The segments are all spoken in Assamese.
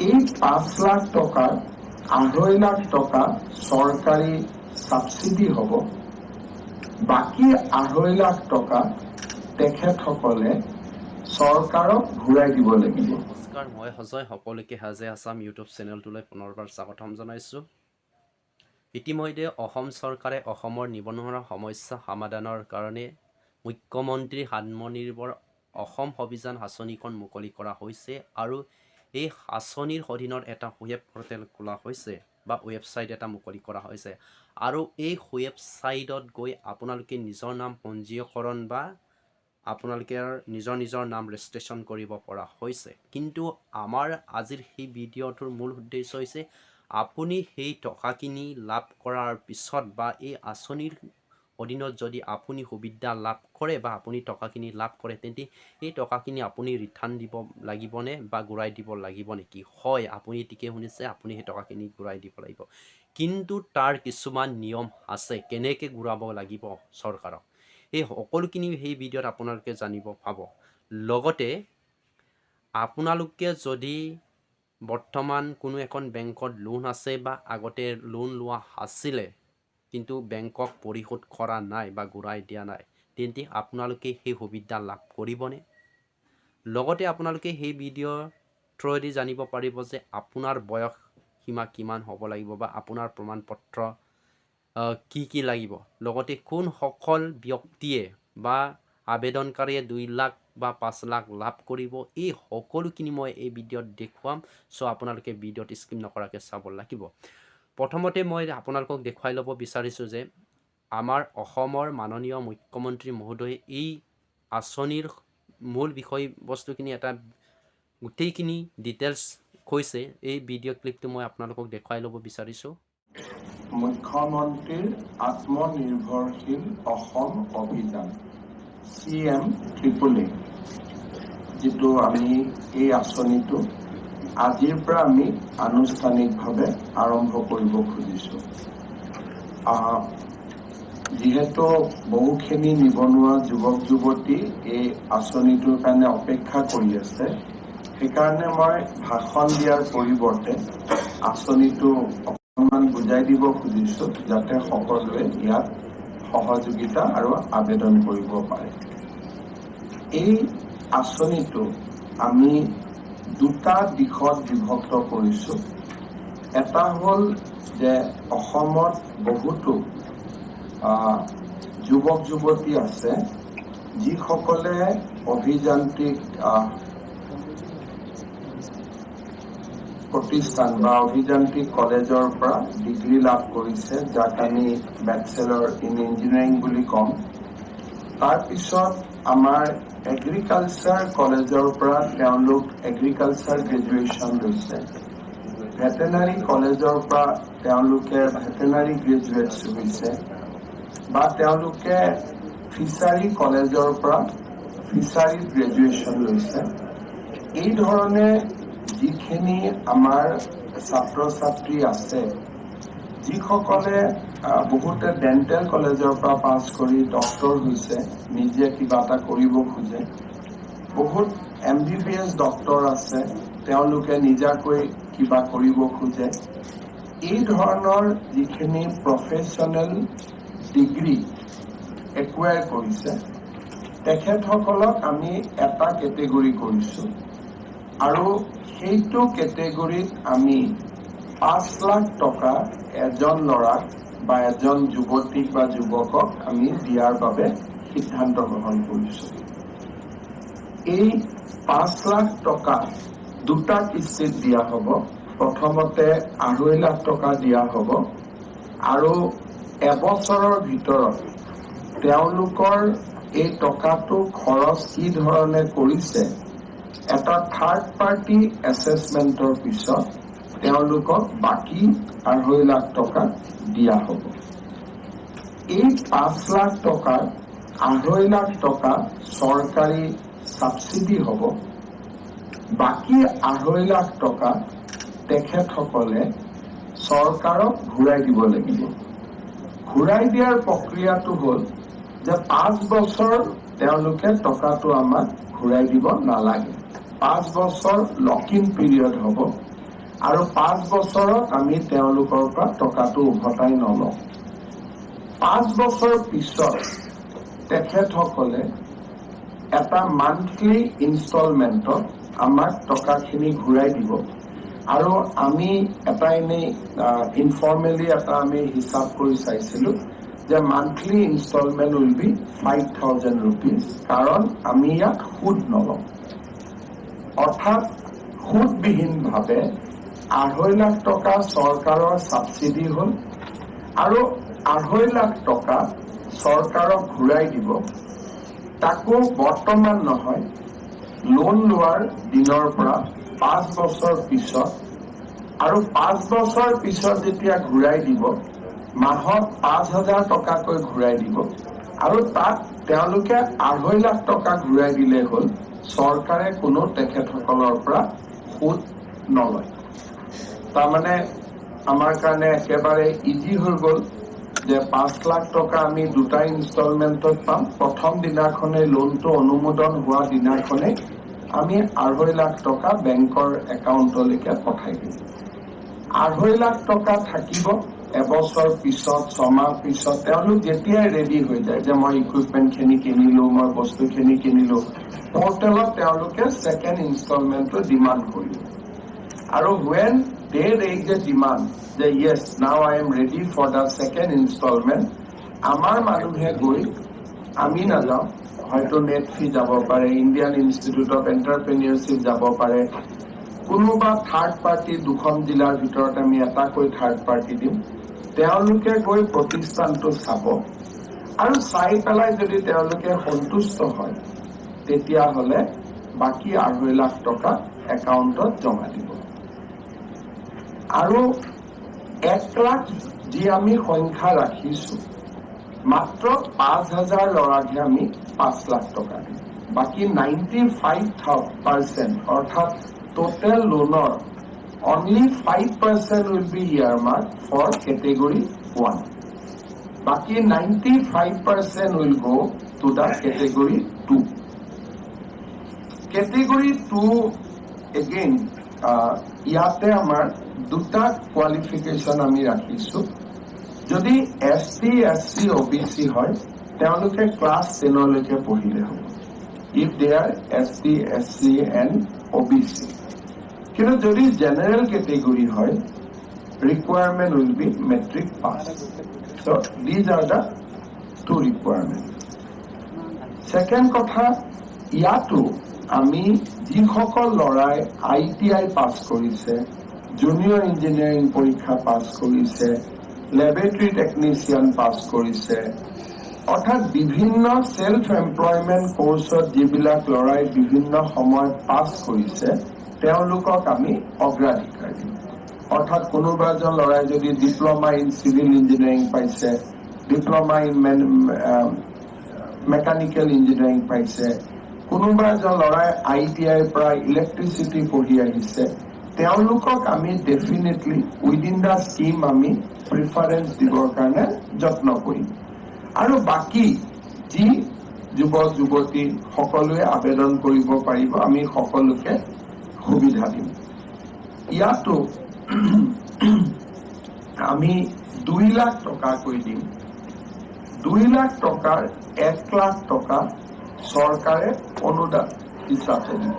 এই 5 লাখ টকাৰ 2.5 লাখ টকা চৰকাৰী সাবসিডি হ'ব, বাকি 2.5 লাখ টকা তেখেতসকলে চৰকাৰক ঘূৰাই দিব লাগিব। নমস্কাৰ, মই সজয় সকলোকে হাজে আছাম ইউটিউব চেনেলটোলৈ পুনৰবাৰ স্বাগতম জনাইছোঁ। ইতিমধ্যে অসম চৰকাৰে অসমৰ নিবনুৱা সমস্যা সমাধানৰ কাৰণে মুখ্যমন্ত্ৰী আত্মনিৰ্ভৰ অসম অভিযান আঁচনিখন মুকলি কৰা হৈছে আৰু এই আঁচনিৰ অধীনত এটা ৱেব পৰ্টেল খোলা হৈছে বা ৱেবছাইট এটা মুকলি কৰা হৈছে আৰু এই ৱেবছাইটত গৈ আপোনালোকে নিজৰ নাম পঞ্জীকৰণ বা আপোনালোকে নিজৰ নাম ৰেজিষ্ট্ৰেশ্যন কৰিব পৰা হৈছে। কিন্তু আমাৰ আজিৰ সেই ভিডিঅ'টোৰ মূল উদ্দেশ্য হৈছে আপুনি সেই টকাখিনি লাভ কৰাৰ পিছত বা এই আঁচনিৰ অধীনত যদি আপুনি সুবিধা লাভ কৰে বা আপুনি টকাখিনি লাভ কৰে, তেন্তে এই টকাখিনি আপুনি ৰিটাৰ্ণ দিব লাগিবনে বা ঘূৰাই দিব লাগিব নেকি? হয়, আপুনি ঠিকে শুনিছে, আপুনি সেই টকাখিনি ঘূৰাই দিব লাগিব, কিন্তু তাৰ কিছুমান নিয়ম আছে কেনেকৈ ঘূৰাব লাগিব চৰকাৰক। এই সকলোখিনি সেই ভিডিঅ'ত আপোনালোকে জানিব পাব। লগতে আপোনালোকে যদি বৰ্তমান কোনো এখন বেংকত লোন আছে বা আগতে লোন লোৱা আছিলে কিন্তু বেংকক পৰিশোধ কৰা নাই বা ঘূৰাই দিয়া নাই, তেন্তে আপোনালোকে সেই সুবিধা লাভ কৰিবনে? লগতে আপোনালোকে সেই ভিডিঅ'ৰ থ্ৰুৱেদি জানিব পাৰিব যে আপোনাৰ বয়স সীমা কিমান হ'ব লাগিব বা আপোনাৰ প্ৰমাণ পত্ৰ কি লাগিব, লগতে কোনসকল ব্যক্তিয়ে বা আবেদনকাৰীয়ে 2 লাখ বা 5 লাখ লাভ কৰিব, এই সকলোখিনি মই এই ভিডিঅ'ত দেখুৱাম। চ' আপোনালোকে ভিডিঅ'ত স্কিপ নকৰাকৈ চাব লাগিব। প্ৰথমতে মই আপোনালোকক দেখুৱাই ল'ব বিচাৰিছোঁ যে আমাৰ অসমৰ মাননীয় মুখ্যমন্ত্ৰী মহোদয়ে এই আঁচনিৰ মূল বিষয়বস্তুখিনি এটা গোটেইখিনি ডিটেইলছ কৈছে। এই ভিডিঅ' ক্লিপটো মই আপোনালোকক দেখুৱাই ল'ব বিচাৰিছোঁ। মুখ্যমন্ত্ৰীৰ আত্মনিৰ্ভৰশীল অসম অভিযান CM-AAA, যিটো আমি এই আঁচনিটো আজিৰ পৰা আমি আনুষ্ঠানিকভাৱে আৰম্ভ কৰিব খুজিছোঁ। যিহেতু বহুখিনি নিবনুৱা যুৱক যুৱতী এই আঁচনিটোৰ কাৰণে অপেক্ষা কৰি আছে, সেইকাৰণে মই ভাষণ দিয়াৰ পৰিৱৰ্তে আঁচনিটো অকণমান বুজাই দিব খুজিছোঁ, যাতে সকলোৱে ইয়াত সহযোগিতা আৰু আবেদন কৰিব পাৰে। এই আঁচনিটো আমি দুটা দিশত বিভক্ত কৰিছোঁ। এটা হ'ল যে অসমত বহুতো যুৱক যুৱতী আছে যিসকলে অভিযান্ত্ৰিক প্ৰতিষ্ঠান বা অভিযান্ত্ৰিক কলেজৰ পৰা ডিগ্ৰী লাভ কৰিছে, যাক আমি বেচেলৰ ইন ইঞ্জিনিয়াৰিং বুলি কম। তাৰপিছত আমাৰ এগ্ৰিকালচাৰ কলেজৰ পৰা তেওঁলোক এগ্ৰিকালচাৰ গ্ৰেজুৱেশ্যন লৈছে, ভেটেনাৰী কলেজৰ পৰা তেওঁলোকে ভেটেনাৰী গ্ৰেজুৱেটছ হৈছে, বা তেওঁলোকে ফিচাৰী কলেজৰ পৰা ফিচাৰী গ্ৰেজুৱেশ্যন লৈছে। এই ধৰণে যিখিনি আমাৰ ছাত্ৰ ছাত্ৰী আছে, যিসকলে বহুতে ডেণ্টেল কলেজৰ পৰা পাছ কৰি ডক্টৰ হৈছে, নিজে কিবা এটা কৰিব খোজে, বহুত MBBS ডক্টৰ আছে, তেওঁলোকে নিজাকৈ কিবা কৰিব খোজে। এই ধৰণৰ যিখিনি প্ৰফেশ্যনেল ডিগ্ৰী একুৱায়াৰ কৰিছে, তেখেতসকলক আমি এটা কেটেগৰী কৰিছোঁ আৰু সেইটো কেটেগৰীত আমি 5 লাখ টকা এজন ল'ৰাক বা এজন যুৱতীক বা যুৱকক আমি দিয়াৰ বাবে সিদ্ধান্ত গ্ৰহণ কৰিছোঁ। এই 5 লাখ টকা দুটা কিস্তিত দিয়া হ'ব। প্ৰথমতে 2.5 লাখ টকা দিয়া হ'ব আৰু এবছৰৰ ভিতৰত তেওঁলোকৰ এই টকাটো খৰচ কি ধৰণে কৰিছে এটা থাৰ্ড পাৰ্টি এছেছমেণ্টৰ পিছত তেওঁলোকক বাকী 2.5 লাখ টকা দিয়া হ'ব। এই 5 লাখ টকাৰ 2.5 লাখ টকা চৰকাৰী সাবসিডি হ'ব, বাকী 2.5 লাখ টকা তেখেতসকলে চৰকাৰক ঘূৰাই দিব লাগিব। ঘূৰাই দিয়াৰ প্ৰক্ৰিয়াটো হ'ল যে 5 বছৰ তেওঁলোকে টকাটো আমাক ঘূৰাই দিব নালাগে। 5 বছৰ লক ইন পিৰিয়ড হ'ব। আৰু 5 বছৰত আমি তেওঁলোকৰ পৰা টকাটো উভতাই নলওঁ। 5 বছৰ পিছত তেখেতসকলে এটা মান্থলি ইনষ্টলমেণ্টত আমাক টকাখিনি ঘূৰাই দিব। আৰু আমি এটা এনেই ইনফৰ্মেলি এটা আমি হিচাপ কৰি চাইছিলোঁ যে monthly instalment will be 5,000 rupees, কাৰণ আমি ইয়াত সুদ নলওঁ। অৰ্থাৎ সুদবিহীনভাৱে 2.5 লাখ টকা চৰকাৰৰ ছাবচিডি হ'ল আৰু 2.5 লাখ টকা চৰকাৰক ঘূৰাই দিব। তাকো বৰ্তমান নহয়, লোন লোৱাৰ দিনৰ পৰা 5 বছৰ পিছত, আৰু 5 বছৰ পিছত যেতিয়া ঘূৰাই দিব, মাহত 5,000 টকাকৈ ঘূৰাই দিব। আৰু তাত তেওঁলোকে 2.5 লাখ টকা ঘূৰাই দিলে হ'ল, চৰকাৰে কোনো তেখেতসকলৰ পৰা সুদ নলয়। তাৰমানে আমাৰ কাৰণে একেবাৰে ইজি হৈ গ'ল যে 5 লাখ টকা আমি 2টা ইনষ্টলমেণ্টত পাম। প্ৰথম দিনাখনে লোনটো অনুমোদন হোৱা দিনাখনে আমি 2.5 লাখ টকা বেংকৰ একাউণ্টলৈকে পঠাই দিম। 2.5 লাখ টকা থাকিব। এবছৰ পিছত, 6 মাহ পিছত তেওঁলোক যেতিয়াই ৰেডি হৈ যায় যে মই ইকুইপমেণ্টখিনি কিনিলো, মই বস্তুখিনি কিনিলো, পৰ্টেলত তেওঁলোকে ছেকেণ্ড ইনষ্টলমেণ্টটো ডিমাণ্ড কৰিব। আৰু when they raise the demand that yes, now I am ready for the second installment, আমাৰ মানুহে গৈ, আমি নাযাওঁ, হয়তো নেট ফি যাব পাৰে, ইণ্ডিয়ান ইনষ্টিটিউট অফ এণ্টাৰপ্ৰেনিয়ৰশ্বিপ যাব পাৰে, কোনোবা থাৰ্ড পাৰ্টি 2খন জিলাৰ ভিতৰত আমি এটাকৈ থাৰ্ড পাৰ্টি দিম। তেওঁলোকে গৈ প্ৰতিষ্ঠানটো চাব আৰু চাই পেলাই যদি তেওঁলোকে সন্তুষ্ট হয়, তেতিয়াহ'লে বাকী 2.5 লাখ টকা একাউণ্টত জমা দিব। আৰু 1 লাখ যি আমি সংখ্যা ৰাখিছোঁ, মাত্ৰ 5,000 ল'ৰাকহে আমি 5 লাখ টকা দিম। বাকী 95% অৰ্থাৎ টোটেল লোনৰ only 5% will be earmarked for category 1. বাকী 95% will go to the category 2. Category 2 again ইয়াতে আমাৰ 2টা কোৱালিফিকেশ্যন আমি ৰাখিছোঁ। যদি ST, SC, OBC হয়, তেওঁলোকে ক্লাছ 10লৈকে পঢ়িলে হ'ব। If they are ST, SC and OBC. কিন্তু যদি জেনাৰেল কেটেগৰী হয়, requirement will be metric pass. So these are the 2 requirements. Second কথা, ইয়াতো আমি যিসকল ল'ৰাই ITI পাছ কৰিছে, জুনিয়ৰ ইঞ্জিনিয়াৰিং পৰীক্ষা পাছ কৰিছে, লেবৰেটৰী টেকনিচিয়ান পাছ কৰিছে, অৰ্থাৎ বিভিন্ন সেলফ এমপ্লয়মেণ্ট কোৰ্চত যিবিলাক ল'ৰাই বিভিন্ন সময়ত পাছ কৰিছে, তেওঁলোকক আমি অগ্ৰাধিকাৰ দিম। অৰ্থাৎ কোনোবা এজন ল'ৰাই যদি ডিপ্ল'মা ইন চিভিল ইঞ্জিনিয়াৰিং পাইছে, ডিপ্ল'মা ইন মেকানিকেল ইঞ্জিনিয়াৰিং পাইছে, কোনোবা এজন ল'ৰাই ITIৰ পৰা ইলেক্ট্ৰিচিটি পঢ়ি আহিছে, তেওঁলোকক আমি ডেফিনেটলি উইদিন দ্য স্কিম আমি প্ৰিফাৰেঞ্চ দিবৰ কাৰণে যত্ন কৰিম। আৰু বাকী যি যুৱক যুৱতী সকলোৱে আবেদন কৰিব পাৰিব, আমি সকলোকে সুবিধা দিম। ইয়াতো আমি 2 লাখ টকাকৈ দিম। 2 লাখ টকাৰ 1 লাখ টকা চৰকাৰে অনুদান হিচাপে দিব।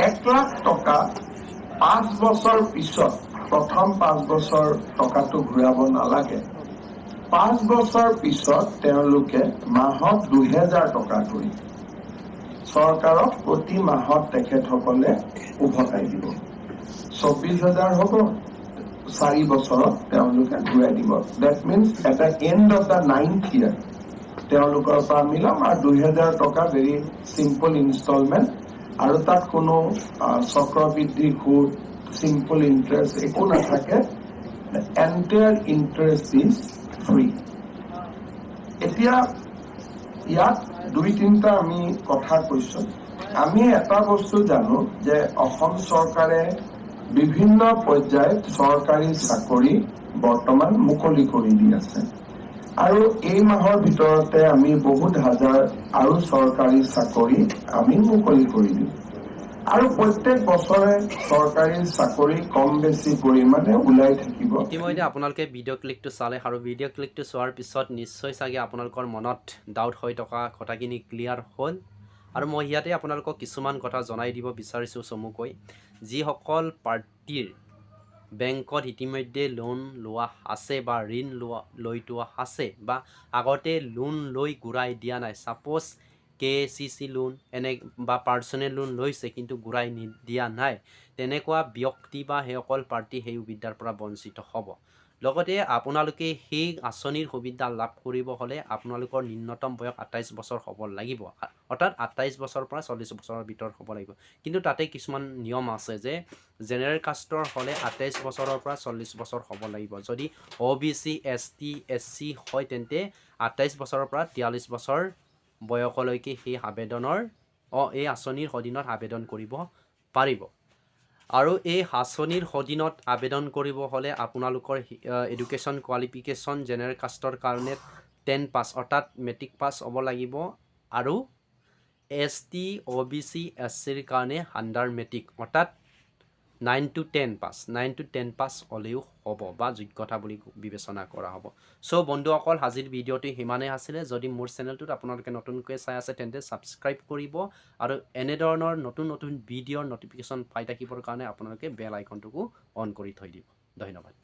1 লাখ টকা 5 বছৰ পিছত, প্ৰথম 5 বছৰ টকাটো ঘূৰাব নালাগে। 5 বছৰ পিছত তেওঁলোকে মাহত 2,000 টকা কৰি চৰকাৰক প্ৰতি মাহত তেখেতসকলে উভতাই দিব। 24,000 হ'ব, 4 বছৰত তেওঁলোকে ঘূৰাই দিব। That means at the end of the 9th year তেওঁলোকৰ পৰা মিলাম আৰু 2,000 টকা ভেৰি চিম্পল ইনষ্টলমেণ্ট, আৰু তাত কোনো চক্ৰবৃদ্ধি সুদ, চিম্পল ইণ্টাৰেষ্ট একো নাথাকে। Entire interest is free. এতিয়া ইয়াত 2-3টা আমি কথা কৈছো। আমি এটা বস্তু জানো যে অসম চৰকাৰে বিভিন্ন পৰ্যায়ত চৰকাৰী চাকৰি বৰ্তমান মুকলি কৰি দি আছে, আৰু এই মাহৰ ভিতৰতে আমি বহুত হাজাৰ আৰু চৰকাৰী চাকৰি আমি মুকলি কৰি দিম। আৰু প্ৰত্যেক বছৰে চৰকাৰী চাকৰি কম বেছি পৰিমাণে ওলাই থাকিব। ইতিমধ্যে আপোনালোকে ভিডিঅ' ক্লিপটো চালে আৰু ভিডিঅ' ক্লিপটো চোৱাৰ পিছত নিশ্চয় চাগে আপোনালোকৰ মনত ডাউট হৈ থকা কথাখিনি ক্লিয়াৰ হ'ল। আৰু মই ইয়াতে আপোনালোকক কিছুমান কথা জনাই দিব বিচাৰিছোঁ চমুকৈ। যিসকল পাৰ্টিৰ বেংকত ইতিমধ্যে লোন লোৱা আছে বা ঋণ লৈ থোৱা আছে বা আগতে লোন লৈ ঘূৰাই দিয়া নাই, ছাপ'জ KCC লোন এনে বা পাৰ্চনেল লোন লৈছে কিন্তু ঘূৰাই দিয়া নাই, তেনেকুৱা ব্যক্তি বা সেইসকল পাৰ্টি সেই সুবিধাৰ পৰা বঞ্চিত হ'ব। লগতে আপোনালোকে সেই আঁচনিৰ সুবিধা লাভ কৰিব হ'লে আপোনালোকৰ ন্যূনতম বয়স 28 বছৰ হ'ব লাগিব, অৰ্থাৎ 28 বছৰৰ পৰা 40 বছৰৰ ভিতৰত হ'ব লাগিব। কিন্তু তাতে কিছুমান নিয়ম আছে যে জেনেৰেল কাষ্টৰ হ'লে 28 বছৰৰ পৰা 40 বছৰ হ'ব লাগিব। যদি OBC ST SC হয় তেন্তে 28 বছৰৰ পৰা 43 বছৰ বয়সলৈকে সেই এই আঁচনিৰ অধীনত আবেদন কৰিব পাৰিব। আৰু এই আঁচনিৰ অধীনত আবেদন কৰিব হ'লে আপোনালোকৰ এডুকেশ্যন কোৱালিফিকেশ্যন জেনেৰেল কাষ্টৰ কাৰণে 10 পাছ অৰ্থাৎ মেট্ৰিক পাছ হ'ব লাগিব, আৰু ST OBC SCৰ কাৰণে আণ্ডাৰ মেট্ৰিক অৰ্থাৎ 9 to 10 পাছ হ'লেও হ'ব বা যোগ্যতা বুলি বিবেচনা কৰা হ'ব। চ' বন্ধুসকল, আজিৰ ভিডিঅ'টো সিমানেই আছিলে। যদি মোৰ চেনেলটোত আপোনালোকে নতুনকৈ চাই আছে তেন্তে ছাবস্ক্ৰাইব কৰিব, আৰু এনেধৰণৰ নতুন নতুন ভিডিঅ'ৰ নটিফিকেশ্যন পাই থাকিবৰ কাৰণে আপোনালোকে বেল আইকনটোকো অন কৰি থৈ দিব। ধন্যবাদ।